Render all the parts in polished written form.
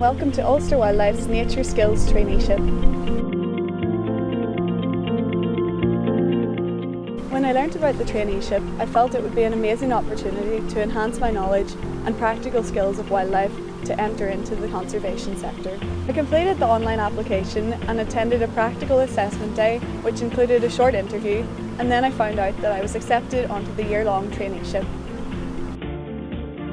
Welcome to Ulster Wildlife's Nature Skills Traineeship. When I learnt about the traineeship, I felt it would be an amazing opportunity to enhance my knowledge and practical skills of wildlife to enter into the conservation sector. I completed the online application and attended a practical assessment day which included a short interview, and then I found out that I was accepted onto the year-long traineeship.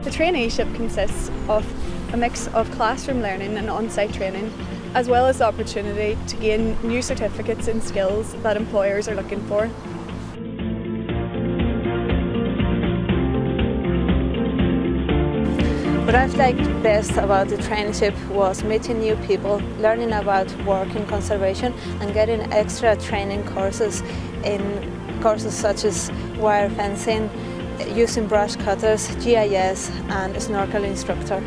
The traineeship consists of a mix of classroom learning and on-site training, as well as the opportunity to gain new certificates and skills that employers are looking for. What I've liked best about the traineeship was meeting new people, learning about work in conservation and getting extra training courses in courses such as wire fencing, using brush cutters, GIS and a snorkel instructor.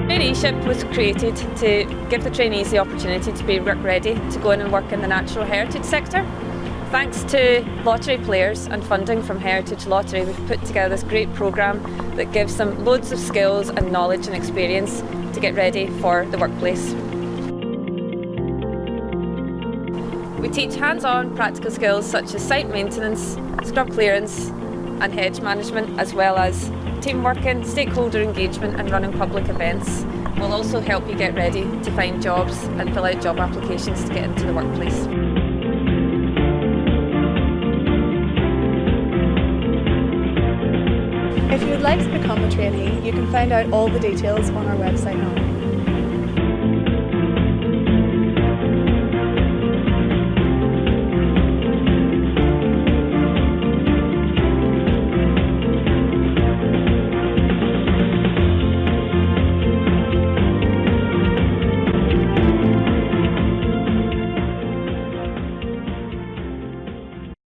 Traineeship was created to give the trainees the opportunity to be work ready to go in and work in the natural heritage sector. Thanks to lottery players and funding from Heritage Lottery, we've put together this great programme that gives them loads of skills and knowledge and experience to get ready for the workplace. We teach hands-on practical skills such as site maintenance, scrub clearance and hedge management, as well as team working, stakeholder engagement and running public events. We'll also help you get ready to find jobs and fill out job applications to get into the workplace. If you would like to become a trainee, you can find out all the details on our website now.